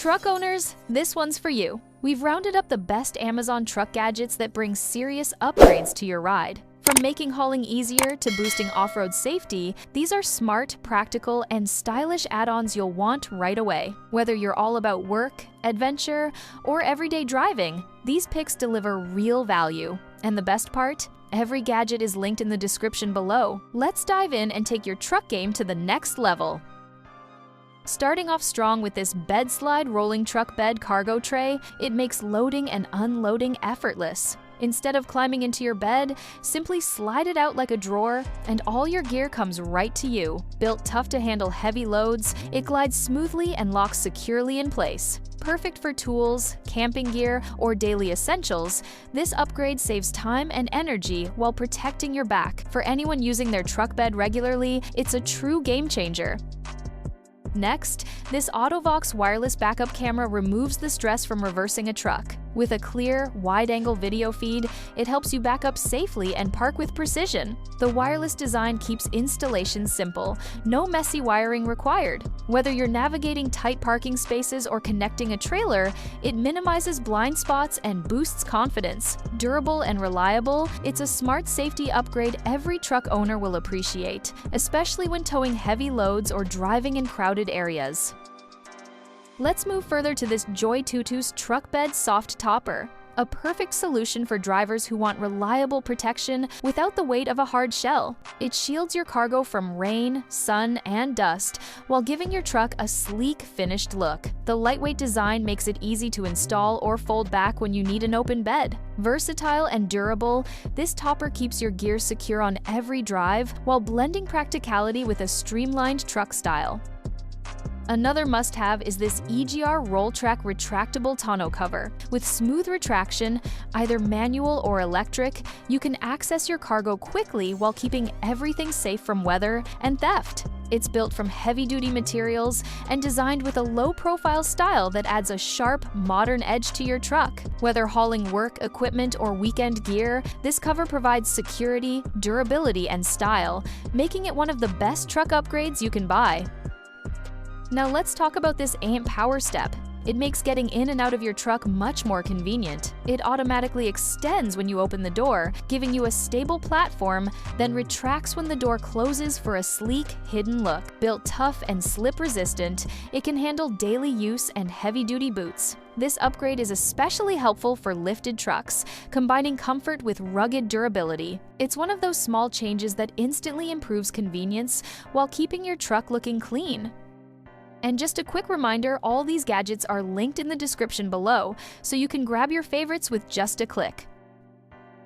Truck owners, this one's for you. We've rounded up the best Amazon truck gadgets that bring serious upgrades to your ride. From making hauling easier to boosting off-road safety, these are smart, practical, and stylish add-ons you'll want right away. Whether you're all about work, adventure, or everyday driving, these picks deliver real value. And the best part? Every gadget is linked in the description below. Let's dive in and take your truck game to the next level. Starting off strong with this Bedslide rolling truck bed cargo tray, it makes loading and unloading effortless. Instead of climbing into your bed, simply slide it out like a drawer, and all your gear comes right to you. Built tough to handle heavy loads, it glides smoothly and locks securely in place. Perfect for tools, camping gear, or daily essentials, this upgrade saves time and energy while protecting your back. For anyone using their truck bed regularly, it's a true game changer. Next, this AutoVox wireless backup camera removes the stress from reversing a truck. With a clear, wide-angle video feed, it helps you back up safely and park with precision. The wireless design keeps installation simple, no messy wiring required. Whether you're navigating tight parking spaces or connecting a trailer, it minimizes blind spots and boosts confidence. Durable and reliable, it's a smart safety upgrade every truck owner will appreciate, especially when towing heavy loads or driving in crowded areas. Let's move further to this Joytutus truck bed soft topper, a perfect solution for drivers who want reliable protection without the weight of a hard shell. It shields your cargo from rain, sun, and dust while giving your truck a sleek, finished look. The lightweight design makes it easy to install or fold back when you need an open bed. Versatile and durable, this topper keeps your gear secure on every drive while blending practicality with a streamlined truck style. Another must-have is this EGR RollTrac retractable tonneau cover. With smooth retraction, either manual or electric, you can access your cargo quickly while keeping everything safe from weather and theft. It's built from heavy-duty materials and designed with a low-profile style that adds a sharp, modern edge to your truck. Whether hauling work, equipment, or weekend gear, this cover provides security, durability, and style, making it one of the best truck upgrades you can buy. Now let's talk about this AMP Power Step. It makes getting in and out of your truck much more convenient. It automatically extends when you open the door, giving you a stable platform, then retracts when the door closes for a sleek, hidden look. Built tough and slip-resistant, it can handle daily use and heavy-duty boots. This upgrade is especially helpful for lifted trucks, combining comfort with rugged durability. It's one of those small changes that instantly improves convenience while keeping your truck looking clean. And just a quick reminder, all these gadgets are linked in the description below, so you can grab your favorites with just a click.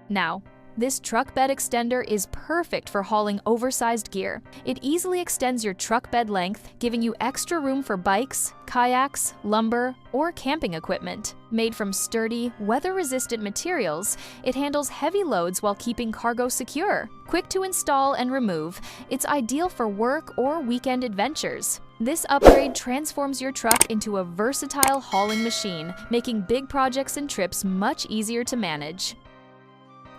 Now, this truck bed extender is perfect for hauling oversized gear. It easily extends your truck bed length, giving you extra room for bikes, kayaks, lumber, or camping equipment. Made from sturdy, weather-resistant materials, it handles heavy loads while keeping cargo secure. Quick to install and remove, it's ideal for work or weekend adventures. This upgrade transforms your truck into a versatile hauling machine, making big projects and trips much easier to manage.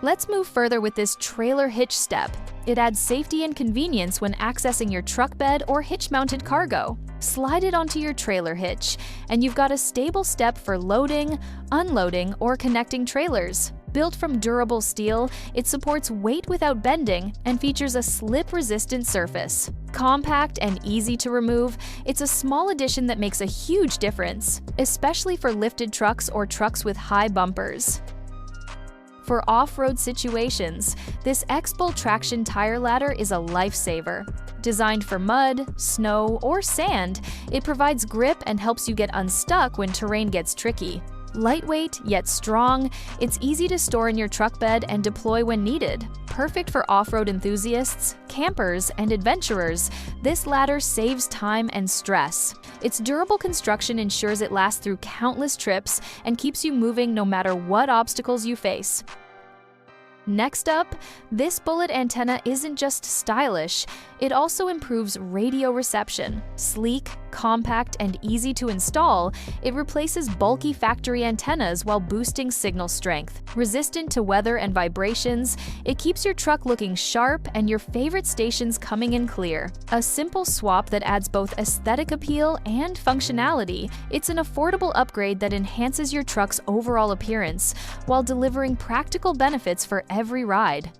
Let's move further with this trailer hitch step. It adds safety and convenience when accessing your truck bed or hitch-mounted cargo. Slide it onto your trailer hitch, and you've got a stable step for loading, unloading, or connecting trailers. Built from durable steel, it supports weight without bending and features a slip-resistant surface. Compact and easy to remove, it's a small addition that makes a huge difference, especially for lifted trucks or trucks with high bumpers. For off-road situations, this X-Bolt traction tire ladder is a lifesaver. Designed for mud, snow, or sand, it provides grip and helps you get unstuck when terrain gets tricky. Lightweight yet strong, it's easy to store in your truck bed and deploy when needed. Perfect for off-road enthusiasts, campers, and adventurers, this ladder saves time and stress. Its durable construction ensures it lasts through countless trips and keeps you moving no matter what obstacles you face. Next up, this bullet antenna isn't just stylish, it also improves radio reception. Sleek, Compact and easy to install, it replaces bulky factory antennas while boosting signal strength. Resistant to weather and vibrations, it keeps your truck looking sharp and your favorite stations coming in clear. A simple swap that adds both aesthetic appeal and functionality, it's an affordable upgrade that enhances your truck's overall appearance while delivering practical benefits for every ride.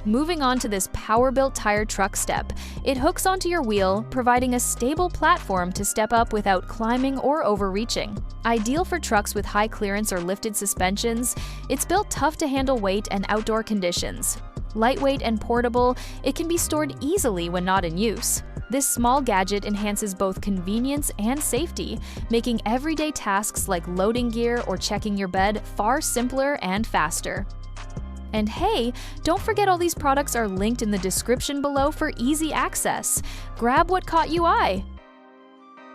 Moving on to this Powerbuilt tire truck step, it hooks onto your wheel, providing a stable platform to step up without climbing or overreaching. Ideal for trucks with high clearance or lifted suspensions, it's built tough to handle weight and outdoor conditions. Lightweight and portable, it can be stored easily when not in use. This small gadget enhances both convenience and safety, making everyday tasks like loading gear or checking your bed far simpler and faster. And hey, don't forget all these products are linked in the description below for easy access. Grab what caught your eye.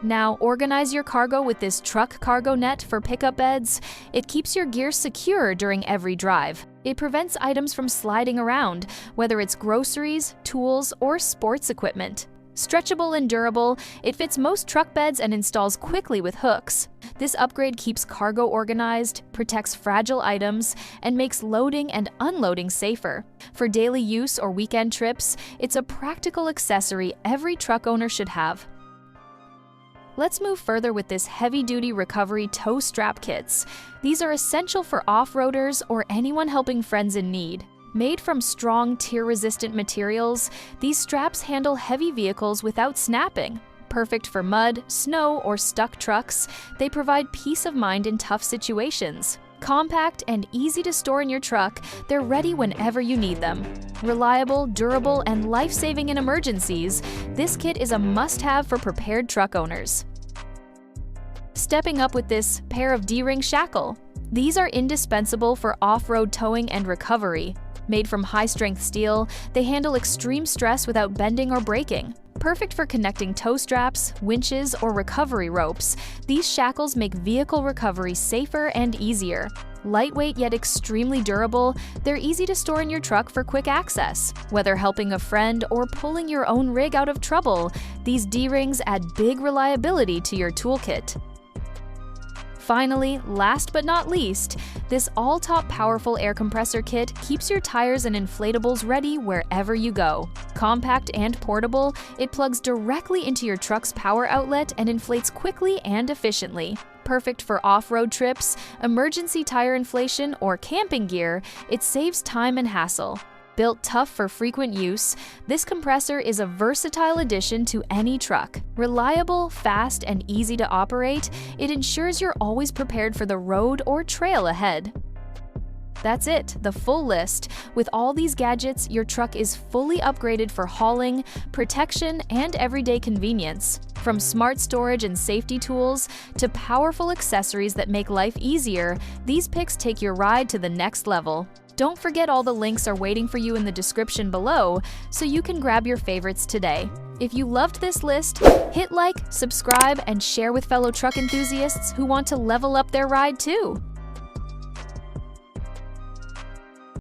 Now, organize your cargo with this truck cargo net for pickup beds. It keeps your gear secure during every drive. It prevents items from sliding around, whether it's groceries, tools, or sports equipment. Stretchable and durable, it fits most truck beds and installs quickly with hooks. This upgrade keeps cargo organized, protects fragile items, and makes loading and unloading safer. For daily use or weekend trips, it's a practical accessory every truck owner should have. Let's move further with this heavy-duty recovery tow strap kits. These are essential for off-roaders or anyone helping friends in need. Made from strong, tear-resistant materials, these straps handle heavy vehicles without snapping. Perfect for mud, snow, or stuck trucks, they provide peace of mind in tough situations. Compact and easy to store in your truck, they're ready whenever you need them. Reliable, durable, and life-saving in emergencies, this kit is a must-have for prepared truck owners. Stepping up with this pair of D-ring shackle. These are indispensable for off-road towing and recovery. Made from high-strength steel, they handle extreme stress without bending or breaking. Perfect for connecting tow straps, winches, or recovery ropes, these shackles make vehicle recovery safer and easier. Lightweight yet extremely durable, they're easy to store in your truck for quick access. Whether helping a friend or pulling your own rig out of trouble, these D-rings add big reliability to your toolkit. Finally, last but not least, this all-top powerful air compressor kit keeps your tires and inflatables ready wherever you go. Compact and portable, it plugs directly into your truck's power outlet and inflates quickly and efficiently. Perfect for off-road trips, emergency tire inflation, or camping gear, it saves time and hassle. Built tough for frequent use, this compressor is a versatile addition to any truck. Reliable, fast, and easy to operate, it ensures you're always prepared for the road or trail ahead. That's it, the full list. With all these gadgets, your truck is fully upgraded for hauling, protection, and everyday convenience. From smart storage and safety tools to powerful accessories that make life easier, these picks take your ride to the next level. Don't forget all the links are waiting for you in the description below, so you can grab your favorites today. If you loved this list, hit like, subscribe, and share with fellow truck enthusiasts who want to level up their ride too.